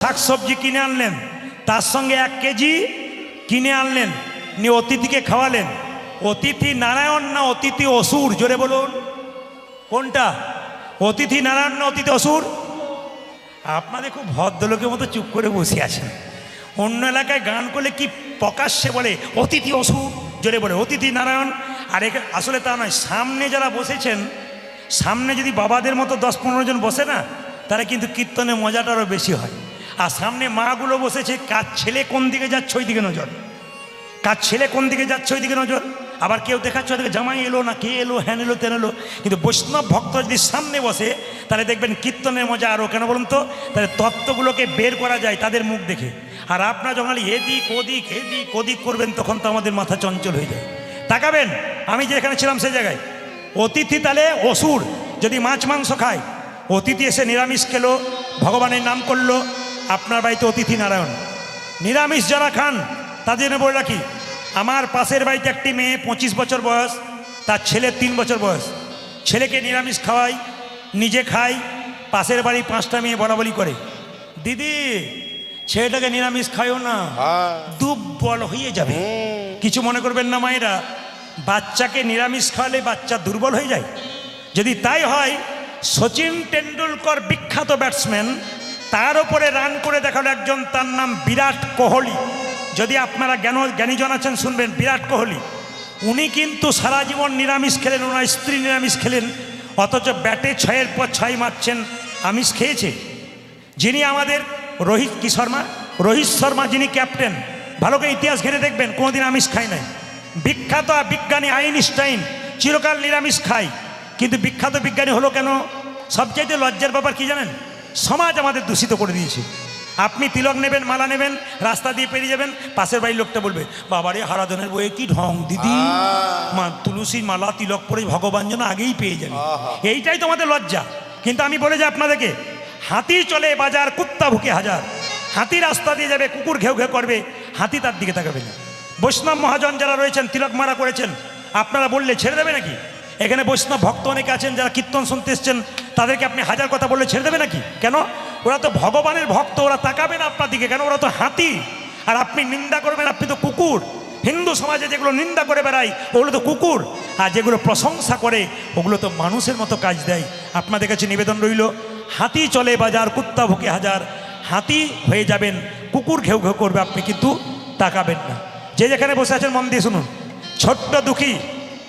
শাকসবজি কিনে আনলেন, তার সঙ্গে 1 কেজি কিনে আনলেন, নিয়ে অতিথিকে খাওয়ালেন। অতিথি নারায়ণ না অতিথি অসুর? জোরে বলুন কোনটা? অতিথি নারায়ণ না অতিথি অসুর? আপনাদের খুব ভদ্রলোকের মতো চুপ করে বসে আছেন। অন্য এলাকায় গান করলে কি প্রকাশ্যে বলে অতিথি অসুর, জোরে বলে অতিথি নারায়ণ। আর আসলে তা নয়। সামনে যারা বসেছেন, সামনে যদি বাবাদের মতো 10-15 জন বসে না, তাহলে কিন্তু কীর্তনের মজাটা আরও বেশি হয়। আর সামনে মাগুলো বসেছে, কার ছেলে কোন দিকে যাচ্ছে ওই দিকে নজর, কার ছেলে কোন দিকে যাচ্ছে ওই দিকে নজর। আবার কেউ দেখাচ্ছে ওদিকে জামাই এলো না কে এলো, হ্যান এলো তেন এলো। কিন্তু বৈষ্ণব ভক্ত যদি সামনে বসে, তাহলে দেখবেন কীর্তনের মজা আরও। কেন বলুন তো? তাহলে তত্ত্বগুলোকে বের করা যায় তাদের মুখ দেখে। আর আপনার যখন এদিক ওদিক করবেন, তখন তো আমাদের মাথা চঞ্চল হয়ে যায়। তাকাবেন, আমি যেখানে ছিলাম সেই জায়গায়। অতিথি তাহলে অসুর যদি মাছ মাংস খায়, অতিথি এসে নিরামিষ খেলো, ভগবানের নাম করলো, আপনার বাড়িতে অতিথি নারায়ণ। নিরামিষ যারা খান তাদের জন্য বলে রাখি, আমার পাশের বাড়িতে একটি মেয়ে 25 বছর বয়স, তার ছেলে 3 বছর বয়স। ছেলেকে নিরামিষ খাওয়াই, নিজে খাই। পাশের বাড়ি 5টা মেয়ে বলাবলি করে, দিদি ছেলেটাকে নিরামিষ খাইও না, দুর্বল হয়ে যাবে। কিছু মনে করবেন না মায়েরা, বাচ্চাকে নিরামিষ খাওয়ালে বাচ্চা দুর্বল হয়ে যায়? যদি তাই হয়, সচিন টেন্ডুলকর বিখ্যাত ব্যাটসম্যান, তার উপরে রান করে দেখালো একজন, তার নাম বিরাট কোহলি। যদি আপনারা জ্ঞানীজন আছেন শুনবেন, বিরাট কোহলি উনি কিন্তু সারা জীবন নিরামিষ খেলেন, ওনার স্ত্রী নিরামিষ খেলেন, অথচ ব্যাটে 6-এর পর 6 মারছেন, আমিষ খেয়েছে। যিনি আমাদের রোহিত শর্মা যিনি ক্যাপ্টেন, ভালো করে ইতিহাস ঘেরে দেখবেন, কোনোদিন আমিষ খায় নাই। বিখ্যাত বিজ্ঞানী আইনস্টাইন চিরকাল নিরামিষ খায়। কিন্তু বিখ্যাত বিজ্ঞানী হলো কেন? সবচাইতে লজ্জার ব্যাপার কি জানেন? সমাজ আমাদের দূষিত করে দিয়েছে। আপনি তিলক নেবেন, মালা নেবেন, রাস্তা দিয়ে পেরিয়ে যাবেন, পাশের বাড়ির লোকটা বলবে, বাবারে হারাধনের বইয়ে কি ঢং দিদি, মা তুলসী মালা তিলক পরে ভগবান যেন আগেই পেয়ে যাবে। এইটাই তো আমাদের লজ্জা। কিন্তু আমি বলে যাই আপনাদেরকে, হাতি চলে বাজার, কুত্তা ভুকে হাজার। হাতি রাস্তা দিয়ে যাবে, কুকুর ঘেউ ঘেউ করবে, হাতি তার দিকে তাকাবে না। বৈষ্ণব মহাজন যারা রয়েছেন, তিলক মারা করেছেন, আপনারা বললে ছেড়ে দেবে নাকি? এখানে বৈষ্ণব ভক্ত অনেকে আছেন যারা কীর্তন শুনতে এসছেন, তাদেরকে আপনি 1000 কথা বললে ছেড়ে দেবে নাকি? কেন? ওরা তো ভগবানের ভক্ত, ওরা তাকাবে না আপনার দিকে। কেন? ওরা তো হাতি। আর আপনি নিন্দা করবেন, আপনি তো কুকুর। হিন্দু সমাজে যেগুলো নিন্দা করে বেড়ায় ওগুলো তো কুকুর, আর যেগুলো প্রশংসা করে ওগুলো তো মানুষের মতো কাজ দেয়। আপনাদের কাছে নিবেদন রইল, হাতি চলে বাজার, কুত্তা ভুকে হাজার। হাতি হয়ে যাবেন, কুকুর ঘেউ ঘেউ করবে, আপনি কিন্তু তাকাবেন না। যে যেখানে বসে আছেন মন দিয়ে শুনুন। ছোট্ট দুঃখী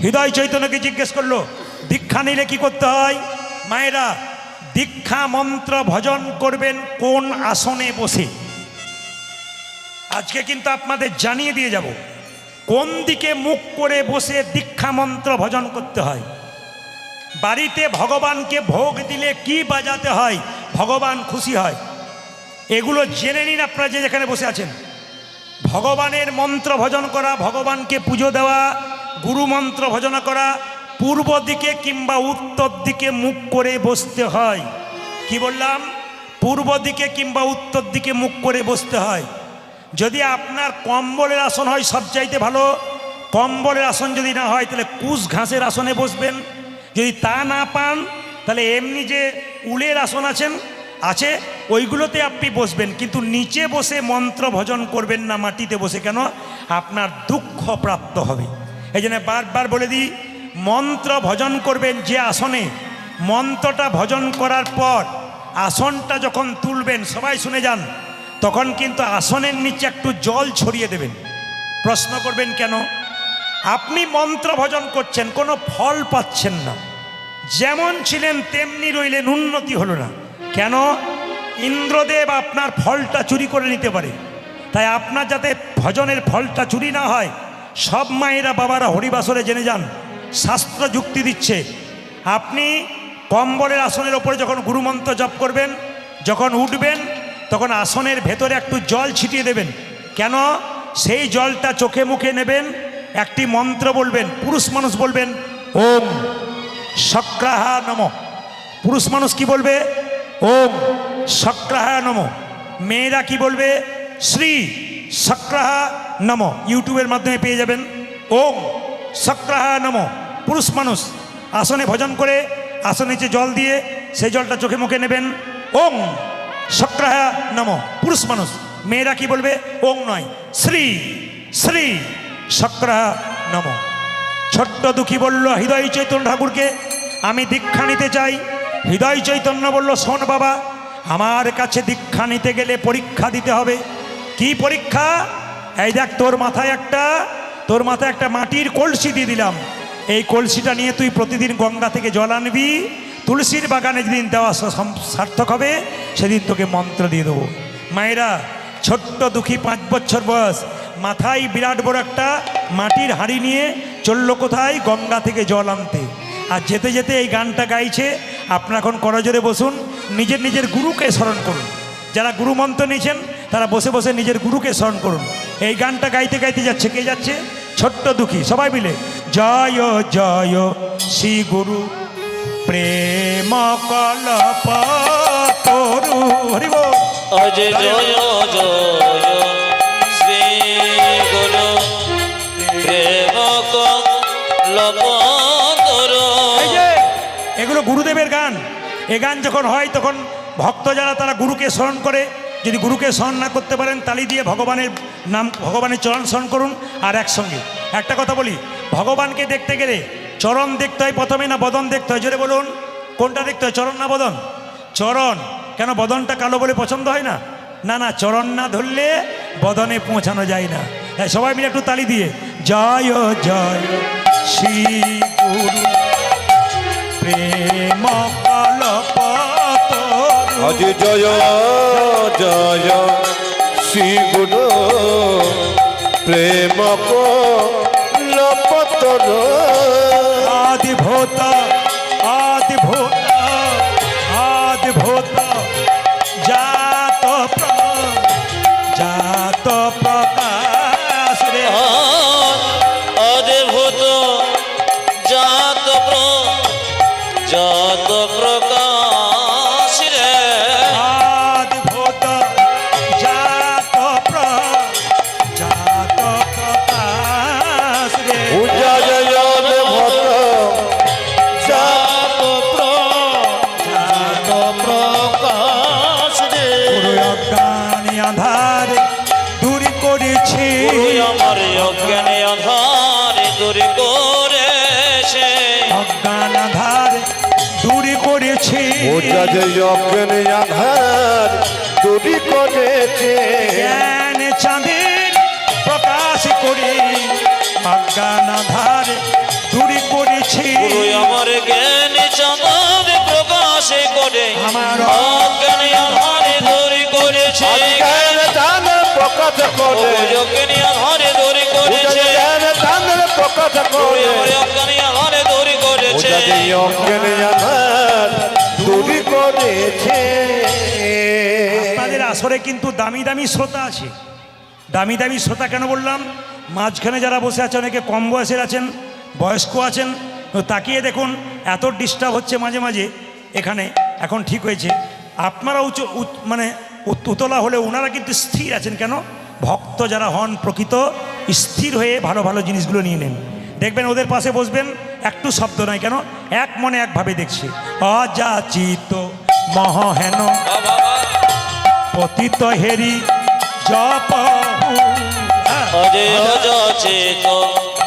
হৃদয় চৈতন্যকে জিজ্ঞেস করলো, দীক্ষা নিলে কি করতে হয়? মায়েরা, দীক্ষা মন্ত্র ভজন করবেন কোন আসনে বসে। আজকে কিন্তু আপনাদের জানিয়ে দিয়ে যাব কোন দিকে মুখ করে বসে দীক্ষা মন্ত্র ভজন করতে হয়। বাড়িতে ভগবানকে ভোগ দিলে কি বাজাতে হয় ভগবান খুশি হয়, এগুলো জেনে নিন। আপনারা যে যেখানে বসে আছেন, ভগবানের মন্ত্র ভজন করা, ভগবানকে পুজো দেওয়া, গুরু মন্ত্র ভজন করা, পূর্ব দিকে কিংবা উত্তর দিকে মুখ করে বসতে হয়। কি বললাম? পূর্ব দিকে কিংবা উত্তর দিকে মুখ করে বসতে হয়। যদি আপনার কম্বলের আসন হয় সবচাইতে ভালো। কম্বলের আসন যদি না হয়, তাহলে কুশ ঘাসের আসনে বসবেন। যদি তা না পান, তাহলে এমনি যে উলের আসন আছে ওইগুলোতে আপনি বসবেন। কিন্তু নিচে বসে মন্ত্র ভজন করবেন না, মাটিতে বসে। কেন? আপনার দুঃখ প্রাপ্ত হবে। এই জন্য বারবার বলে দিই, মন্ত্র ভজন করবেন যে আসনে, মন্ত্রটা ভজন করার পর আসনটা যখন তুলবেন, সবাই শুনে যান, তখন কিন্তু আসনের নিচে একটু জল ছড়িয়ে দেবেন। প্রশ্ন করবেন কেন? আপনি মন্ত্র ভজন করছেন, কোনো ফল পাচ্ছেন না, যেমন ছিলেন তেমনি রইলেন, উন্নতি হলো না। কেন? ইন্দ্রদেব আপনার ফলটা চুরি করে নিতে পারে। তাই আপনার যাতে ভজনের ফলটা চুরি না হয়, সব মায়েরা বাবারা হরিবাসরে জেনে যান, শাস্ত্র যুক্তি দিচ্ছে। আপনি কম্বলের আসনের ওপরে যখন গুরুমন্ত্র জপ করবেন, যখন উঠবেন, তখন আসনের ভেতরে একটু জল ছিটিয়ে দেবেন। কেন? সেই জলটা চোখে মুখে নেবেন, একটি মন্ত্র বলবেন। পুরুষ মানুষ বলবেন ওম শক্রাহা নমঃ। পুরুষ মানুষ কি বলবে? ওম শক্রাহা নমঃ। মেয়েরা কি বলবে? শ্রী শক্রাহা নমঃ। ইউটিউবের মাধ্যমে পেয়ে যাবেন ওম শক্রাহা নমঃ। পুরুষ মানুষ আসনে ভজন করে আসনের নিচে জল দিয়ে সেই জলটা চোখে মুখে নেবেন। ওম শক্রায় নমঃ। পুরুষ মানুষ, মেয়েরা কি বলবে? ওং নয়, শ্রী শ্রী শক্রায় নমঃ। ছোট্ট দুঃখী বলল হৃদয় চৈতন্য ঠাকুরকে, আমি দীক্ষা নিতে চাই। হৃদয় চৈতন্য বলল, শোন বাবা, আমার কাছে দীক্ষা নিতে গেলে পরীক্ষা দিতে হবে। কি পরীক্ষা? এই দেখ, তোর মাথায় একটা মাটির কলসি দিয়ে দিলাম। এই কলসিটা নিয়ে তুই প্রতিদিন গঙ্গা থেকে জল আনবি। তুলসীর বাগানে যেদিন দেওয়া সার্থক হবে সেদিন তোকে মন্ত্র দিয়ে দেবো। মায়েরা, ছোট্ট দুঃখী 5 বছর বয়স, মাথায় বিরাট বড় একটা মাটির হাঁড়ি নিয়ে চললো কোথায়? গঙ্গা থেকে জল আনতে। আর যেতে যেতে এই গানটা গাইছে। আপনারা এখন করজোরে বসুন, নিজের নিজের গুরুকে স্মরণ করুন। যারা গুরু মন্ত্র নিয়েছেন তারা বসে বসে নিজের গুরুকে স্মরণ করুন। এই গানটা গাইতে গাইতে যাচ্ছে, কে যাচ্ছে? ছোট্ট দুঃখী। সবাই মিলে জয় জয় শ্রী গুরু প্রেম কলপ তরু। হরিব জয় জয় জয় শ্রী গুরু প্রেম কলপ তরু। এই যে এগুলো গুরুদেবের গান। এ গান যখন হয় তখন ভক্ত যারা তারা গুরুকে স্মরণ করে। যদি গুরুকে স্মরণ না করতে পারেন, তালি দিয়ে ভগবানের নাম, ভগবানের চরণ স্মরণ করুন। আর একসঙ্গে একটা কথা বলি, ভগবানকে দেখতে গেলে চরণ দেখতে হয় প্রথমে না বদন দেখতে হয়? জোরে বলুন, কোনটা দেখতে হয়, চরণ না বদন? চরণ। কেন? বদনটা কালো বলে পছন্দ হয় না? না না, চরণ না ধরলে বদনে পৌঁছানো যায় না। সবাই মিলে একটু তালি দিয়ে জয় জয় শ্রী গুরু প্রেম কলপ তরু। আজ জয় জয় শ্রী গুরু প্রেম কলপ তরু। আদিভূত আদিভূত আদিভূত জাত জাত প্রকাশ রে। অদ্ভুত জাত প্রকাশ রে। আদিভূত জাত প্রকাশ রে। পূজা জয় ভক্ত জাত প্রকাশ রে। গুরু অজ্ঞানী আধার দূর করেছে। আমার অজ্ঞানে আধারে দূর করেছে। অজ্ঞান আধার দূর করেছে। পূজা জয় অজ্ঞান আধার দূরী করেছে। জ্ঞান চাঁদের প্রকাশ করে অজ্ঞান আধার দূর করেছে। গুরু আমার জ্ঞান চাঁদ প্রকাশ করে আমার অজ্ঞানে আধারে দূর করেছে। অজ্ঞান চাঁদের প্রকাশ করে। অজ্ঞানী আধারে দূর পূজা করেছে। জয় চাঁদের প্রকাশ গুরু করে। আমার অজ্ঞানী আধারে দূর করেছে। পূজা জয় অজ্ঞান আধার দূরী করেছে। আপনাদের আসরে কিন্তু দামি দামি শ্রোতা আছে। দামি দামি শ্রোতা কেন বললাম? মাঝখানে যারা বসে আছে অনেকে কম বয়সের আছেন, বয়স্ক আছেন। তো তাকিয়ে দেখুন, এত ডিস্টার্ব হচ্ছে মাঝে মাঝে এখানে। এখন ঠিক হয়েছে। আপনারা মানে উতলা হলে ওনারা কিন্তু স্থির আছেন। কেন? ভক্ত যারা হন প্রকৃত স্থির হয়ে ভালো ভালো জিনিসগুলো নিয়ে নেন। দেখবেন ওদের পাশে বসবেন, একটু শব্দ নয়, কেন? এক মনে একভাবে দেখছে। অযাচিত মহেন পতিত হেরি জপ। অজয় অযচিত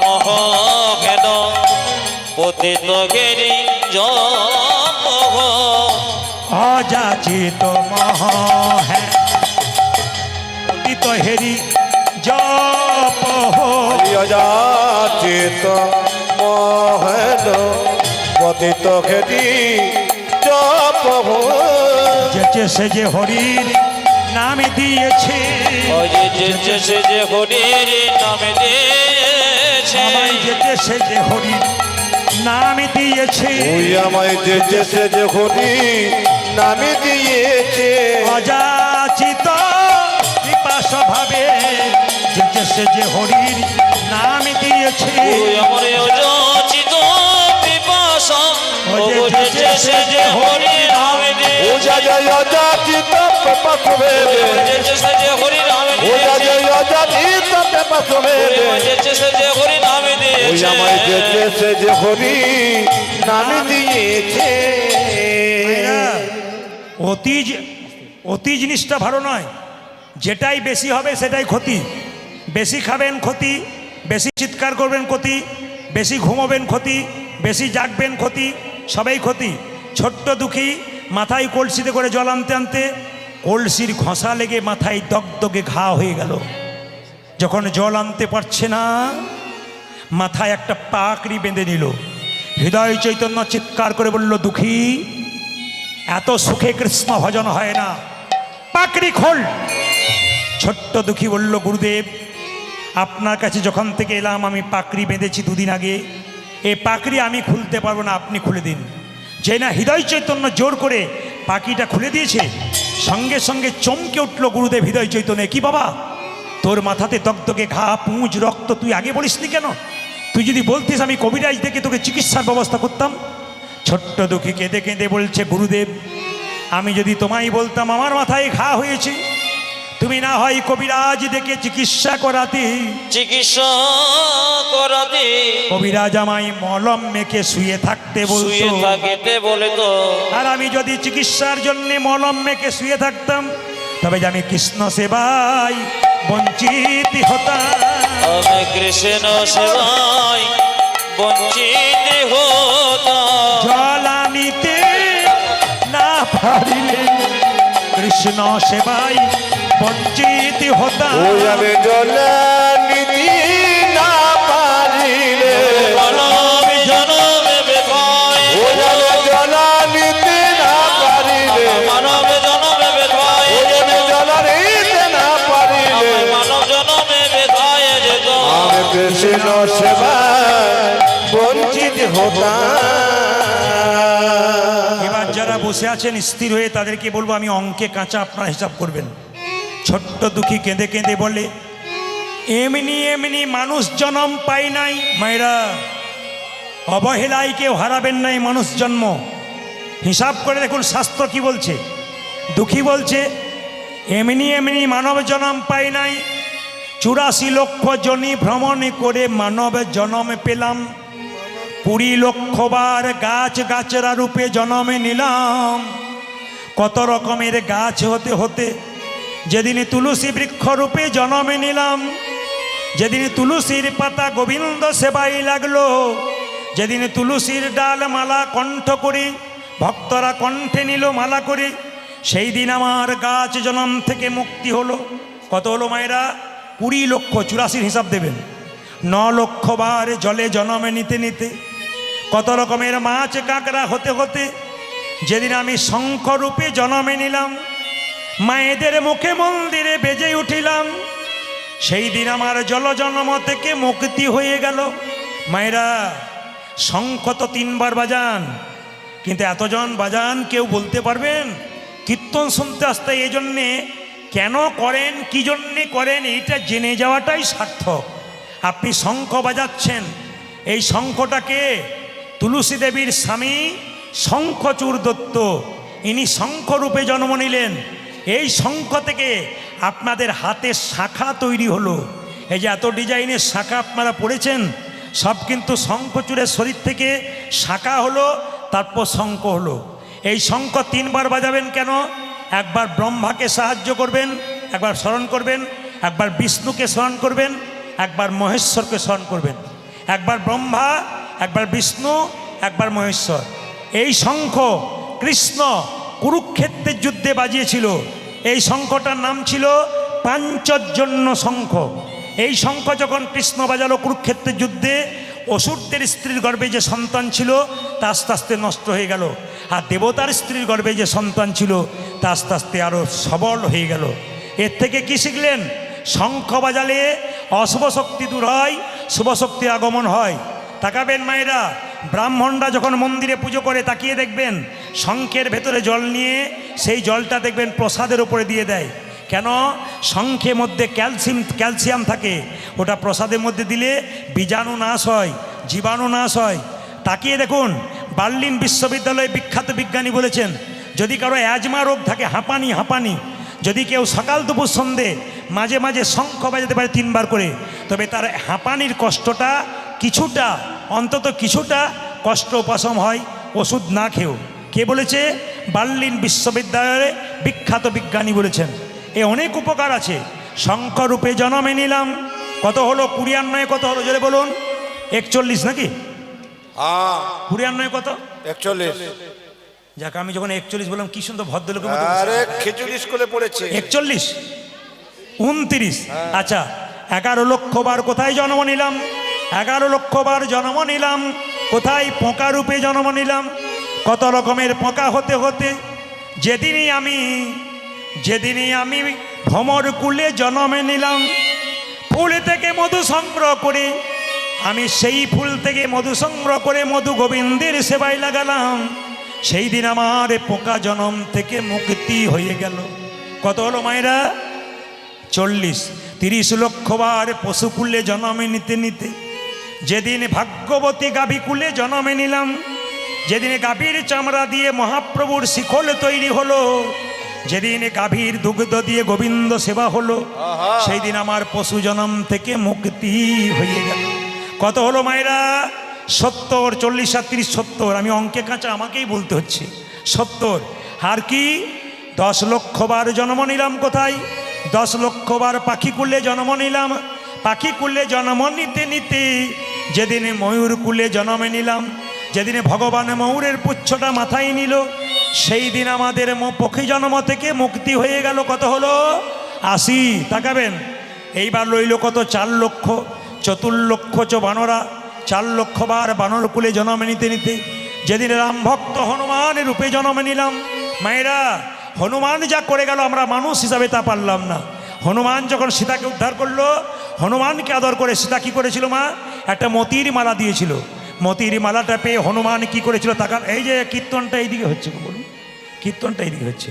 মহেন পতিত গিরি জপ। অযাচিত মহেন পতিত হেরি জপ। অযাচিত মহেন পতিত খেতি জপ। যেচে সে যে হরির নাম দিয়েছে। অজয় সে যে হরির নামে দিয়েছে। আমায় যেচে সে যে হরির নাম দিয়েছে। ওই আমায় যেচে সে যে হরি নামে দিয়েছে। অযাচিত কৃপা স্বভাবে যেচে সে যে হরির নাম দিয়েছে। গুরু আমার অযাচিত পিপাসা অবুঝেছে সে যে হরি নামে পূজা দিয়েছে। জয় অযাচিত প্রপাস ভেদে। অবুঝেছে সে যে হরি নামে পূজা দিয়েছে। জয় অযাচিত প্রপাস ভেদে। অবুঝেছে সে যে হরি নামে ওই দিয়েছে। আমায় যেচে সে যে হরি নামে দিয়েছে। অতি অতি জিনিসটা ভালো নয়, যেটাই বেশি হবে সেটাই ক্ষতি। বেশি খাবেন ক্ষতি, বেশি চিৎকার করবেন ক্ষতি, বেশি ঘুমোবেন ক্ষতি, বেশি জাগবেন ক্ষতি, সবাই ক্ষতি। ছোট্ট দুঃখী মাথায় কলসিতে করে জল আনতে আনতে কলসির ঘষা লেগে মাথায় দগদগে ঘা হয়ে গেল। যখন জল আনতে পারছে না, মাথায় একটা পাকড়ি বেঁধে নিল। হৃদয় চৈতন্য চিৎকার করে বলল, দুঃখী, এত সুখে কৃষ্ণ ভজন হয় না, পাকড়ি খোল। ছোট্ট দুঃখী বলল, গুরুদেব, আপনার কাছে যখন থেকে এলাম আমি পাকড়ি বেঁধেছি দুদিন আগে, এই পাকড়ি আমি খুলতে পারবো না, আপনি খুলে দিন। যে না হৃদয় চৈতন্য জোর করে পাকড়িটা খুলে দিয়েছে, সঙ্গে সঙ্গে চমকে উঠল গুরুদেব হৃদয় চৈতন্য। কি বাবা, তোর মাথাতে দগদগে ঘা, পুঁজ, রক্ত, তুই আগে বলিসনি কেন? তুই যদি বলতিস আমি কবিরাজ দেখে তোকে চিকিৎসার ব্যবস্থা করতাম। ছোট্ট দুঃখী কেঁদে কেঁদে বলছে, গুরুদেব, আমি যদি তোমায় বলতাম আমার মাথায় ঘা হয়েছে, তুমি না হয় কবিরাজ দেখে চিকিৎসা করাতে। চিকিৎসা করাতে কবিরাজ আমায় মলম মেখে শুয়ে থাকতে বলতো, শুয়ে থাকিতে বলে তো। আর আমি যদি চিকিৎসার জন্য মলম মেখে শুয়ে থাকতাম, তবে যে আমি কৃষ্ণ সেবায় বঞ্চিত হতাম। আমি কৃষ্ণ সেবায় বঞ্চিত হতাম। জল আনিতে না পারিলে কৃষ্ণ সেবায় বঞ্চিত হতাম। ওই আমি জলানিধি না পারিলে, জনমে জনমে বেথায়, ওই আমি জলানিধি না পারিলে, মানব জনমে বেথায়, ওই আমি জলানিধি না পারিলে, মানব জনমে বেথায় যেত। আমি কৃষ্ণ সেবায় বঞ্চিত হতাম। এবার যারা বসে আছেন স্থির হয়ে তাদেরকে বলবো, আমি অঙ্কে কাঁচা, আপনারা হিসাব করবেন। ছোট্ট দুঃখী কেঁদে কেঁদে বলে, এমনি এমনি মানুষ জন্ম পাই নাই মায়েরা, অবহেলায় কেউ হারাবেন নাই মানুষ জন্ম। হিসাব করে দেখুন শাস্ত্র কি বলছে। দুঃখী বলছে, এমনি এমনি মানব জন্ম পাই নাই, 84 লক্ষ জনি ভ্রমণ করে মানব জন্ম পেলাম। 20 লক্ষ বার গাছ গাছরা রূপে জন্মে নিলাম। কত রকমের গাছ হতে হতে যেদিন তুলসী বৃক্ষ রূপে জন্মে নিলাম, যেদিন তুলসীর পাতা গোবিন্দ সেবাই লাগলো, যেদিন তুলসীর ডাল মালা কণ্ঠ করে ভক্তরা কণ্ঠে নিল মালা করে, সেই দিন আমার গাছ জন্ম থেকে মুক্তি হলো। কত হলো মায়েরা? 20 লক্ষ। 84 হিসাব দেবেন। 9 লক্ষ বার জলে জন্মে নিতে নিতে, কত রকমের মাছ কাঁকড়া হতে হতে যেদিন আমি শঙ্খরূপে জন্মে নিলাম, মায়েদের মুখে মন্দিরে বেজে উঠিলাম, সেই দিন আমার জল জন্ম থেকে মুক্তি হয়ে গেল। মায়েরা, শঙ্খ তো 3 বার বাজান, কিন্তু এতজন বাজান কেউ বলতে পারবেন? কীর্তন শুনতে আসতে এই জন্যে কেন করেন, কি জন্যে করেন, এইটা জেনে যাওয়াটাই সার্থক। আপনি শঙ্খ বাজাচ্ছেন, এই শঙ্খটাকে তুলসী দেবীর স্বামী শঙ্খচূড় দত্ত, ইনি শঙ্খরূপে জন্ম নিলেন। এই শঙ্খ থেকে আপনাদের হাতের শাখা তৈরি হলো। এই যে এত ডিজাইনের শাখা আপনারা পড়েছেন, সব কিন্তু শঙ্খচূড়ের শরীর থেকে শাখা হলো, তারপর শঙ্খ হলো। এই শঙ্খ 3 বার বাজাবেন কেন? একবার ব্রহ্মাকে সাহায্য করবেন, একবার স্মরণ করবেন, একবার বিষ্ণুকে স্মরণ করবেন, একবার মহেশ্বরকে স্মরণ করবেন। একবার ব্রহ্মা, একবার বিষ্ণু, একবার মহেশ্বর। এই শঙ্খ কৃষ্ণ কুরুক্ষেত্রের যুদ্ধে বাজিয়েছিল। এই শঙ্খটার নাম ছিল পাঞ্চজন্য শঙ্খ। এই শঙ্খ যখন কৃষ্ণ বাজালো কুরুক্ষেত্রের যুদ্ধে, অসুরদের স্ত্রীর গর্ভে যে সন্তান ছিল তা আস্তে আস্তে নষ্ট হয়ে গেল, আর দেবতার স্ত্রীর গর্ভে যে সন্তান ছিল তা আস্তে আস্তে আরও সবল হয়ে গেল। এর থেকে কি শিখলেন? শঙ্খ বাজালে অশুভ শক্তি দূর হয়, শুভ শক্তির আগমন হয়। তাকাবেন মায়েরা, ব্রাহ্মণরা যখন মন্দিরে পুজো করে তাকিয়ে দেখবেন শঙ্খের ভেতরে জল নিয়ে সেই জলটা দেখবেন প্রসাদের উপরে দিয়ে দেয়। কেন? শঙ্খের মধ্যে ক্যালসিয়াম থাকে, ওটা প্রসাদের মধ্যে দিলে বীজাণু নাশ হয়, জীবাণু নাশ হয়। তাকিয়ে দেখুন, বার্লিন বিশ্ববিদ্যালয়ে বিখ্যাত বিজ্ঞানী বলেছেন, যদি কারো অ্যাজমা রোগ থাকে, হাঁপানি, যদি কেউ সকাল দুপুর সন্ধে মাঝে মাঝে শঙ্খ বাজাতে পারে 3 বার করে, তবে তার হাঁপানির কষ্টটা কিছুটা, অন্তত কিছুটা কষ্ট উপশম হয় ওষুধ না খেয়েও। কে বলেছে? বার্লিন বিশ্ববিদ্যালয়ে বিখ্যাত বিজ্ঞানী বলেছেন এ অনেক উপকার আছে। শঙ্খরূপে জন্মে নিলাম, কত হলো 94 কত হলো জোরে বলুন? 41 নাকি? 94 কত? 41। যাক, আমি যখন 41 বললাম কি সুন্দর ভদ্রলোকের মতো আরে খিচুড়ি স্কুলে পড়েছে। 41 29। আচ্ছা, 11 লক্ষ বার কোথায় জন্ম নিলাম? 11 লক্ষ বার জন্ম নিলাম কোথায়? পোকা রূপে জন্ম নিলাম। কত রকমের পোকা হতে হতে যেদিনই আমি ভ্রমর কুলে জন্মে নিলাম, ফুল থেকে মধু সংগ্রহ করে আমি সেই ফুল থেকে মধু সংগ্রহ করে মধু গোবিন্দের সেবায় লাগালাম। সেই দিন আমার পোকা জন্ম থেকে মুক্তি হয়ে গেল। কত হলো মায়েরা? 40। 30 লক্ষ বার পশুকুলে জন্মে নিতে নিতে যেদিন ভাগ্যবতী গাভীকুলে জন্মে নিলাম, যেদিন গাভীর চামড়া দিয়ে মহাপ্রভুর শিখল তৈরি হলো, যেদিন গাভীর দুগ্ধ দিয়ে গোবিন্দ সেবা হলো, সেই দিন আমার পশু জন্ম থেকে মুক্তি হয়ে গেল। কত হলো মায়েরা? 70। 40 আর 30 70। আমি অঙ্কে কাঁচা, আমাকেই বলতে হচ্ছে 70। আর কি? 10 লক্ষ বার জন্ম নিলাম কোথায়? 10 লক্ষ বার পাখিকুলে জন্ম নিলাম। পাখিকুলে জন্ম নিতে নিতে যেদিনে ময়ূর কুলে জন্মে নিলাম, যেদিনে ভগবান ময়ূরের পুচ্ছটা মাথায় নিল, সেই দিন আমাদের পক্ষী জন্ম থেকে মুক্তি হয়ে গেল। কত হলো? 80। তাকাবেন, এইবার লইল কত? 4 লক্ষ। 4 লক্ষ বানরা, 4 লক্ষ বার বানর কুলে জন্ম নিতে নিতে যেদিন রাম ভক্ত হনুমানের রূপে জন্ম নিলাম। মায়েরা, হনুমান যা করে গেল আমরা মানুষ হিসাবে তা পারলাম না। হনুমান যখন সীতাকে উদ্ধার করলো, হনুমানকে আদর করে সীতা কী করেছিল মা? একটা মতির মালা দিয়েছিল। মতির মালাটা পেয়ে হনুমান কি করেছিল? তাকান, এই যে কীর্তনটা এইদিকে হচ্ছে, বলুন কীর্তনটা এইদিকে হচ্ছে।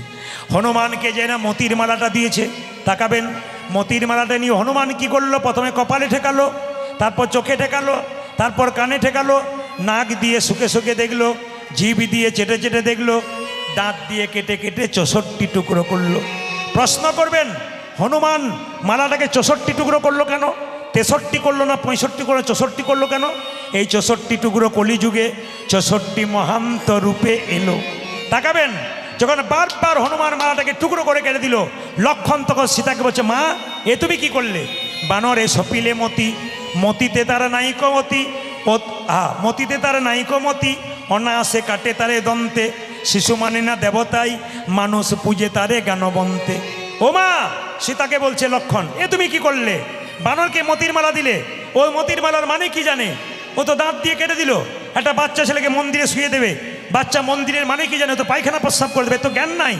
হনুমানকে যে না মতির মালাটা দিয়েছে, তাকাবেন, মতির মালাটা নিয়ে হনুমান কি করলো? প্রথমে কপালে ঠেকালো, তারপর চোখে ঠেকালো, তারপর কানে ঠেকালো, নাক দিয়ে শুকে শুকে দেখলো, জিভ দিয়ে চেটে চেটে দেখলো, দাঁত দিয়ে কেটে কেটে 64 টুকরো করলো। প্রশ্ন করবেন, হনুমান মালাটাকে 64 টুকরো করলো কেন? 63 করলো না 65 করলো, 64 করলো কেন? এই 64 টুকরো কলিযুগে 64 মহান্ত রূপে এলো। তাকাবেন, যখন বারবার হনুমান মালাটাকে টুকরো করে কেটে দিল, লক্ষণ তখন সীতাকে বলছে, মা এ তুমি কি করলে? বানরে সপিলে মতি, মতিতে তারা নাইক মতি, মতিতে তারা নাইক মতি, অনায়াসে কাটে তারে দন্তে, শিশু মানে না দেবতাই, মানুষ পূজে তারে জ্ঞানবন্তে। ও মা, সীতাকে বলছে লক্ষণ, এ তুমি কি করলে? বানরকে মতির মালা দিলে। ওই মতির মালার মানে কি জানে? ও তো দাঁত দিয়ে কেটে দিল। একটা বাচ্চা ছেলেকে মন্দিরে শুয়ে দেবে, বাচ্চা মন্দিরের মানে কি জানে? তো পায়খানা প্রস্রাব করে দেবে, তো জ্ঞান নাই।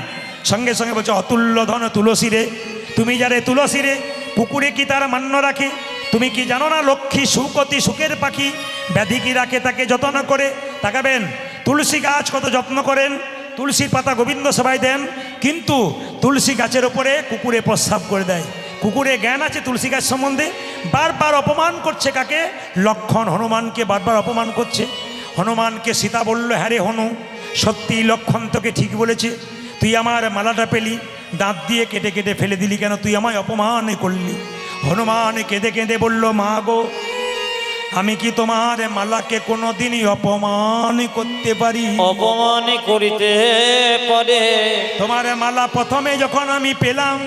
সঙ্গে সঙ্গে বলছে, অতুল্য ধন তুলসী রে, তুমি যারে তুলসী রে, পুকুরে কি তারা মান্য রাখে? তুমি কি জানো না লক্ষ্মী সুকতি সুখের পাখি, ব্যাধি কি রাখে তাকে যত্ন করে। তাকাবেন, তুলসী গাছ কত যত্ন করেন, তুলসীর পাতা গোবিন্দ সবাই দেন, কিন্তু তুলসী গাছের ওপরে কুকুরে প্রস্রাব করে দেয়। কুকুরে জ্ঞান আছে তুলসী গাছ সম্বন্ধে? বারবার অপমান করছে কাকে? লক্ষণ হনুমানকে বারবার অপমান করছে। হনুমানকে সীতা বলল, হ্যাঁ রে হনু, সত্যি লক্ষণ তোকে ঠিক বলেছে, তুই আমার মালাটা পেলি, দাঁত দিয়ে কেটে কেটে ফেলে দিলি কেন? তুই আমায় অপমান করলি। হনুমান কেঁদে কেঁদে বলল, মা গো, আমি কি তোমার মালাকে কোনোদিনই অপমান করতে পারি? অপমান করিতে পারে। তোমার মালা প্রথমে যখন আমি পেলাম,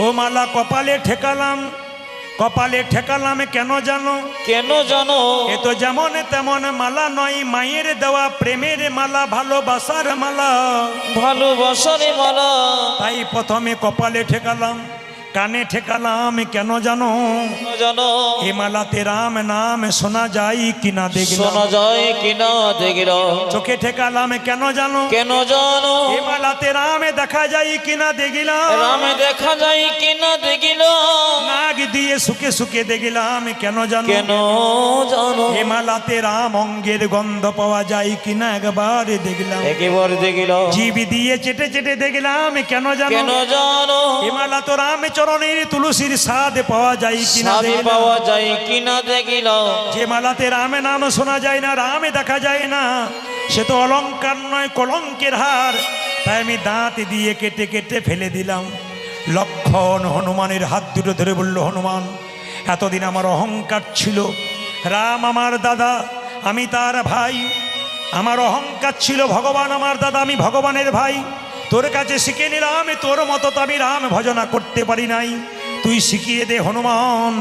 ও মালা কপালে ঠেকালাম। কপালে ঠেকালাম কেন জানো? কেন জানো? এ তো যেমন তেমন মালা নয়, মায়ের দেওয়া প্রেমের মালা, ভালোবাসার মালা। ভালোবাসার মালা। তাই প্রথমে কপালে ঠেকালাম। কানে ঠেকালাম কেন জানো? জানো? এ মালাতে রাম নাম শোনা যায় কিনা দেখলাম। শোনা যায় কিনা দেখলাম। চোখে ঠেকালাম কেন জানো? কেন জানো? এ মালাতে রাম দেখা যায় কিনা দেখলাম। রামে দেখা যায় কিনা দেখিলাম। নাক দিয়ে শুকে শুকে দেখলাম কেন জানো? কেন জানো? এ মালাতে রাম অঙ্গের গন্ধ পাওয়া যায় কিনা একবার দেখলাম। একেবারে দেখিলাম। জিভ দিয়ে চেটে চেটে দেখলাম কেন জানো? কেন জানো? এ মালা তো রাম চরণের তুলসীর স্বাদ পাওয়া যায় কিনা সাথে দেখলাম। পাওয়া যায় কিনা দেখিলাম। যে মালাতে রামে নাম শোনা যায় না, রামে দেখা যায় না, সে তো অলংকার নয়, কলঙ্কের হার। তাই আমি দাঁত দিয়ে কেটে কেটে ফেলে দিলাম। লক্ষণ হনুমানের হাত দুটো ধরে বলল, হনুমান, এতদিন আমার অহংকার ছিল, রাম আমার দাদা, আমি তার ভাই, আমার অহংকার ছিল ভগবান আমার দাদা, আমি ভগবানের ভাই, তোর কাছে শিখে নিলাম, তোর মতো তো আমি রাম ভজনা করতে পারি নাই, তুই শিখিয়ে দে হনুমান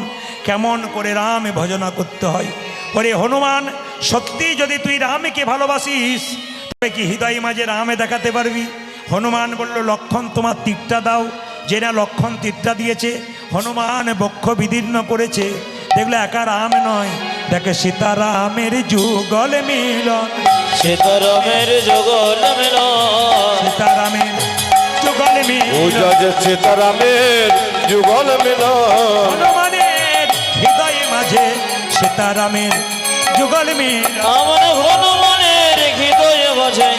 কেমন করে রাম ভজনা করতে হয়। ওরে হনুমান, সত্যি যদি তুই রামকে ভালোবাসিস তবে কি হৃদয় মাঝে রামে দেখাতে পারবি? হনুমান বলল, লক্ষণ তোমার তীরটা দাও। যে না লক্ষণ তীরটা দিয়েছে, হনুমান বক্ষ বিদীর্ণ করেছে, দেখলো একা রাম নয়, দেখে সীতারামের যুগল মিলন, সীতারামের যুগল মিলন, সীতারামের যুগল পূজা মিলন, যে সীতারামের যুগল মিলন। হনুমানের হৃদয় মাঝে সীতারামের যুগল মিলন। আমার হনুমানের হৃদয় বাজে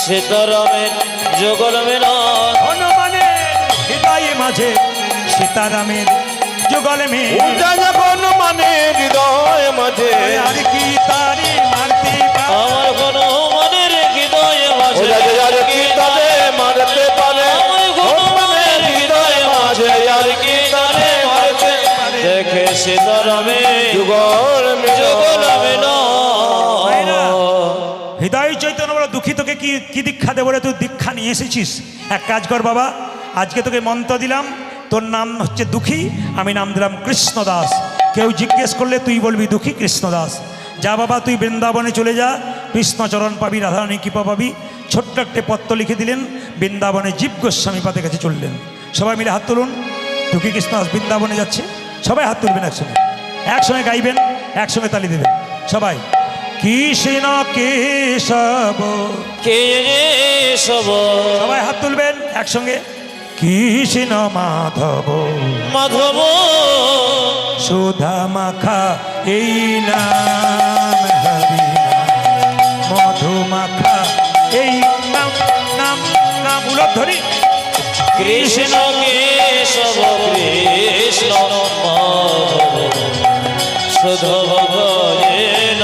সীতারামের যুগল মিলন, হনুমানের হৃদয় মাঝে সীতারামের যুগল মিলন। পূজা যখন মানে হৃদয় মাঝে, আর কি তারি মারতে পারে? আমার হনুমানের হৃদয় বাজে পূজা যে আর কি তারে মারতে পারে, হনুমানের হৃদয় মাঝে আর কি তারে মারতে পারে। দেখে সীতারামের যুগল যুগল মিলন। মিলন। হৃদয় চৈতন্য বলে দুঃখী, তোকে কি কি দীক্ষা দেবো রে? তুই দীক্ষা নিয়ে এসেছিস, এক কাজ কর বাবা, আজকে তোকে মন্ত্র দিলাম, তোর নাম হচ্ছে দুঃখী, আমি নাম দিলাম কৃষ্ণদাস। কেউ জিজ্ঞেস করলে তুই বলবি দুঃখী কৃষ্ণদাস। যা বাবা, তুই বৃন্দাবনে চলে যা, কৃষ্ণচরণ পাবি, রাধারানী কৃপা পাবি। ছোট্ট একটা পত্র লিখে দিলেন, বৃন্দাবনে জীব গোস্বামী পাদের কাছে চললেন। সবাই মিলে হাত তুলুন, দুঃখী কৃষ্ণদাস বৃন্দাবনে যাচ্ছে। সবাই হাত তুলবেন একসঙ্গে, একসঙ্গে গাইবেন, একসঙ্গে তালি দেবেন সবাই। কৃষ্ণ কেশব, কেশব সবাই হাত তুলবেন একসঙ্গে। কৃষ্ণ মাধব, মাধব সুধা মাখা এই নাম, হরি নাম, মধু মাখা এই নাম, নাম নাম উলধ্বনি। কৃষ্ণ কেশব কৃষ্ণ মাধব সুধব হরেন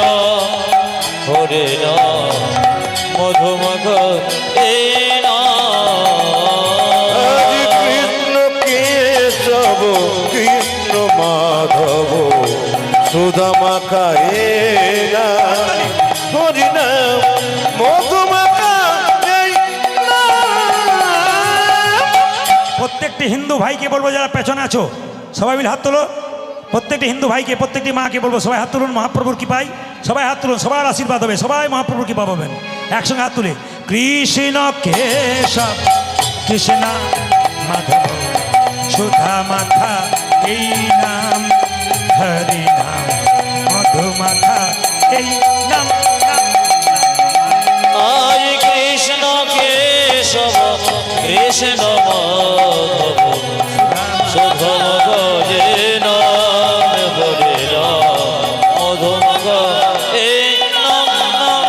হরেন মধুমগ আজ কৃষ্ণ কেশব কৃষ্ণ মাধব সুধা মাখা এই নাম, হরি নাম মধু মাখা এই নাম। প্রত্যেকটি হিন্দু ভাইকে বলবো, যারা পেছনে আছো সবাই মিলে হাত তোলো। প্রত্যেকটি হিন্দু ভাইকে, প্রত্যেকটি মাকে বলবো, সবাই হাত তুলুন, মহাপ্রভুর কৃপায় সবাই হাত তুলুন, সবার আশীর্বাদ হবে, সবাই মহাপ্রভুর কৃপা পাবেন। একসঙ্গে হাত তুলে কৃষ্ণ কেশব কৃষ্ণ মাধব সুধা মাখা এই নাম, হরি নাম মধু মাখা এই নাম, নাম। আজ কৃষ্ণ কেশব কৃষ্ণ মাধব সুধব হরেন হরেন মধুমগ এই নাম নাম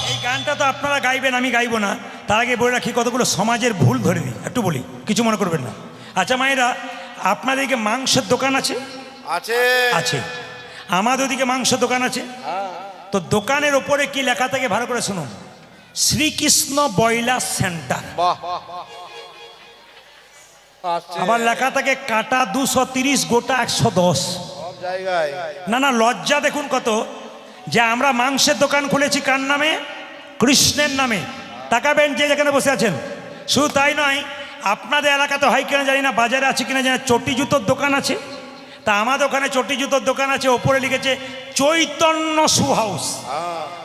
এই গানটা তো আপনারা গাইবেন, আমি গাইবো না। তার আগে বলে রাখি, কতগুলো সমাজের ভুল ধরে দিই, একটু বলি, কিছু মনে করবেন না। আচ্ছা মায়েরা, আপনাদেরকে মাংসের দোকান আছে? আছে আছে। আমাদের ওদিকে মাংসের দোকান আছে। তো দোকানের ওপরে কি লেখা থাকে ভালো করে শুনুন, শ্রীকৃষ্ণ ব্রয়লার সেন্টার। বাহ আছে আবার লেখা থাকে কাটা 230, গোটা 110। সব জায়গায়। না না, লজ্জা দেখুন কত, যে আমরা মাংসের দোকান খুলেছি কার নামে? কৃষ্ণের নামে। তাকাবেন যে যেখানে বসে আছেন। শুধু তাই নয়, আপনাদের এলাকাতে হয় কিনা জানি না, বাজারে আছে কিনা জানি না, চটি জুতোর দোকান আছে। তা আমাদের ওখানে চটি জুতোর দোকান আছে, ওপরে লিখেছে চৈতন্য শু হাউস।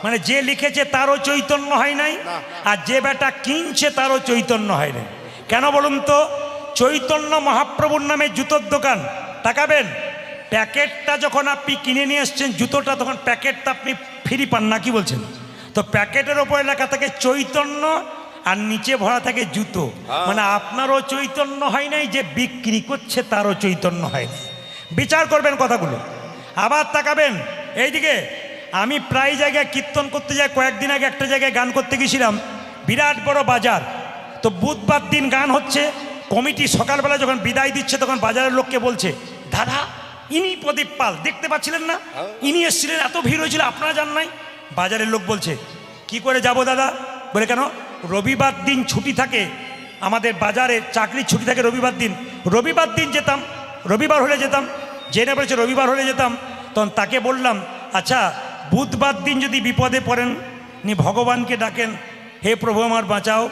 মানে যে লিখেছে তারও চৈতন্য হয় নাই, আর যে বেটা কিনছে তারও চৈতন্য হয় নাই। কেন বলুন তো? চৈতন্য মহাপ্রভুর নামে জুতোর দোকান। তাকাবেন, প্যাকেটটা যখন আপনি কিনে নিয়ে এসছেন জুতোটা, তখন প্যাকেটটা আপনি ফ্রি পান না, কি বলছেন? তো প্যাকেটের ওপরে লেখা থাকে চৈতন্য, আর নিচে ভরা থাকে জুতো। মানে আপনারও চৈতন্য হয় নাই, যে বিক্রি করছে তারও চৈতন্য হয় নাই। বিচার করবেন কথাগুলো। আবার তাকাবেন এইদিকে, আমি প্রায় জায়গায় কীর্তন করতে যাই। কয়েকদিন আগে একটা জায়গায় গান করতে গেছিলাম, বিরাট বড় বাজার। তো বুধবার দিন গান হচ্ছে, কমিটি সকালবেলা যখন বিদায় দিচ্ছে তখন বাজারের লোককে বলছে, দাদা ইনি প্রদীপ পাল, দেখতে পাচ্ছিলেন না? ইনি এসেছিলেন, এত ভিড় হয়েছিল, আপনারা জান নাই? বাজারের লোক বলছে, কি করে যাব দাদা? বলে কেন? রবিবার দিন ছুটি থাকে আমাদের বাজারে, চাকরির ছুটি থাকে রবিবার দিন। রবিবার দিন যেতাম, রবিবার হলে যেতাম। জেনে বলেছে রবিবার হলে যেতাম। তখন তাকে বললাম, আচ্ছা বুধবার দিন যদি বিপদে পড়েন নি ভগবানকে ডাকেন, হে প্রভু আমার বাঁচাও,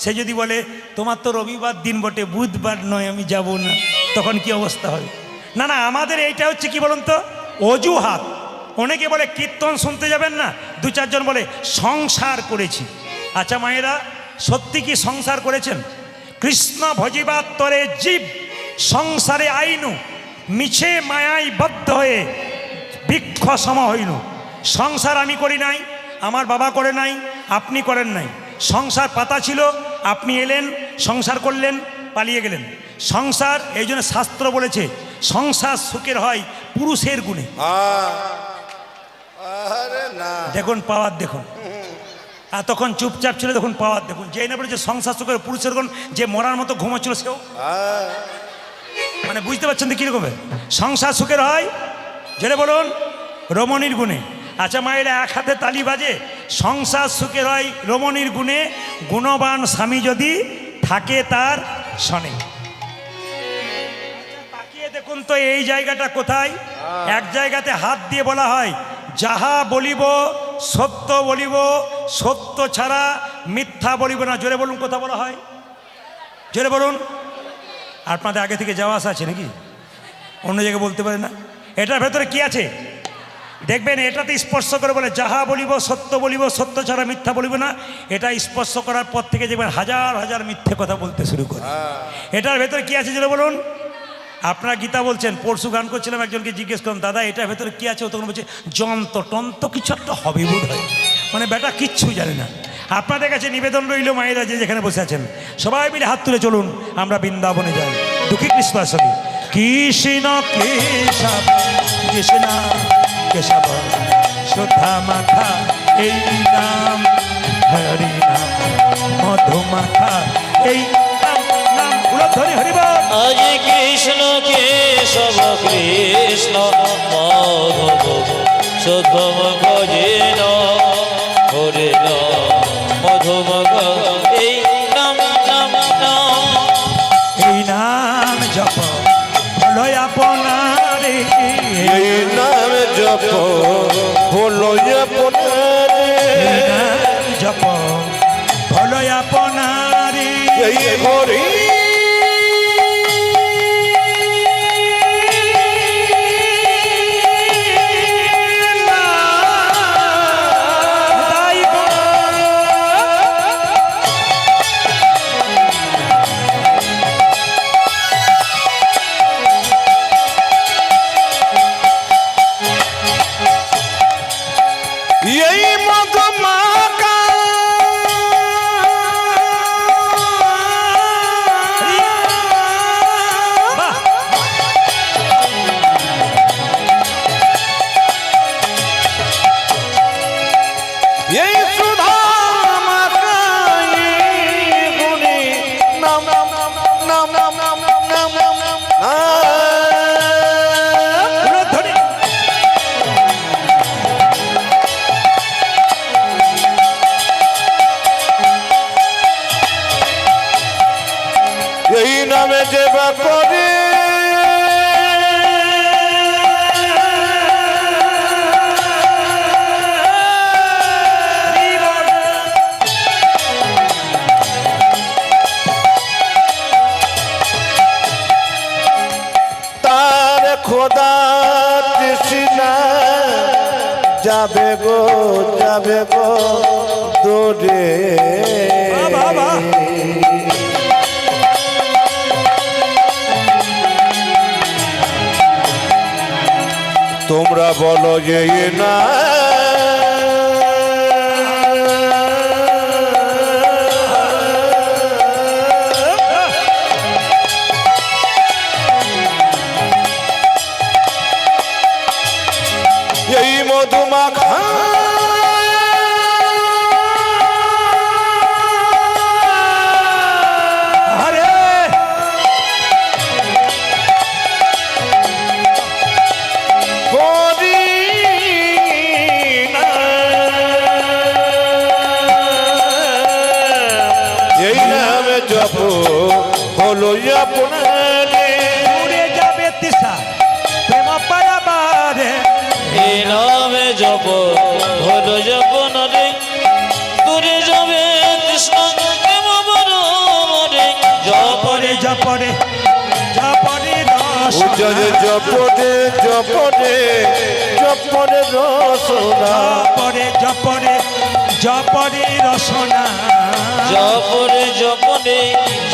সে যদি বলে তোমার তো রবিবার দিন বটে, বুধবার নয়, আমি যাব না, তখন কি অবস্থা হবে? না না, আমাদের এইটা হচ্ছে কি বলুন তো, অজুহাত। অনেকে বলে কীর্তন শুনতে যাবেন না, দু চারজন বলে সংসার করেছি। আচ্ছা মায়েরা, সত্যি কি সংসার করেছেন? কৃষ্ণ ভজিবার তরে জীব সংসারে আইনু, মিছে মায়াই বদ্ধ হয়ে বৃক্ষ সম হইনু। সংসার আমি করি নাই, আমার বাবা করে নাই, আপনি করেন নাই। সংসার পাতা ছিল, আপনি এলেন, সংসার করলেন, পালিয়ে গেলেন। সংসার, এই জন্য শাস্ত্র বলেছে সংসার সুখের হয় পুরুষের গুণে। আরে না, দেখুন পাওয়ার, দেখুন আর তখন চুপচাপ ছিল, দেখুন পাওয়ার দেখুন। যে না বলেছে সংসার সুখের পুরুষের গুণ, যে মরার মতো ঘুমাচ্ছিল সেও, মানে বুঝতে পারছেন তো কীরকম সংসার সুখের হয়, যেটা বলুন রমণীর গুণে। আচ্ছা মায়েরা, এক হাতে তালি বাজে, সংসার সুখের হয় রমণীর গুণে, গুণবান স্বামী যদি থাকে তার শনে। তাকিয়ে দেখুন তো এই জায়গাটা কোথায়? এক জায়গাতে হাত দিয়ে বলা হয়, যাহা বলিব সত্য বলিব, সত্য ছাড়া মিথ্যা বলিব না। জোরে বলুন, কথা বলা হয়, জোরে বলুন। আপনাদের আগে থেকে যাওয়া আসা আছে নাকি? অন্য জায়গায় বলতে পারে না? এটার ভেতরে কি আছে দেখবেন, এটাতে স্পর্শ করে বলে যাহা বলিব সত্য বলিব, সত্য ছাড়া মিথ্যা বলিব না। এটা স্পর্শ করার পর থেকে দেখবেন হাজার হাজার মিথ্যে কথা বলতে শুরু করে। এটার ভেতরে কি আছে জোরে বলুন। আপনারা গীতা বলছেন, পরশু গান করছিলাম, একজনকে জিজ্ঞেস করলাম দাদা এটার ভেতরে কি আছে, ও তখন বলছে যন্ত্র টন্ত্র কিছু একটা হবে বোধ হয়, মানে বেটা কিচ্ছু জানে না। আপনাদের কাছে নিবেদন রইল মায়েরা যে যেখানে বসে আছেন, সবাই মিলে হাত তুলে চলুন, আমরা বৃন্দাবনে যাই। দুঃখী কৃষ্ণার সঙ্গে কৃষ্ণ কেশব কৃষ্ণ কেশব সুধা মাখা এই নাম, হরি নাম মধু মাখা এই নাম, নাম ধরি হরিবল। আজ কৃষ্ণ কেশব কৃষ্ণ মাধব সুধম গজেন, হরে মধুম এই নাম নাম নাম, এই নাম জপ হলো আপনারে, এই নাম জপ বলো আপনারে, এই নাম জপ হলো আপনারে, এই হরি এই নামে যে বা করে তার খোদা তৃষ্ণা যাবে গো দূরে। তোমরা বলো যে না এই মধুমাখা জপরে জপরে উজ্জ্বল রসনা জপরে জপরে জপরে রসনা জপরে জপরে জপরে রসনা জপরে জপরে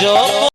জপ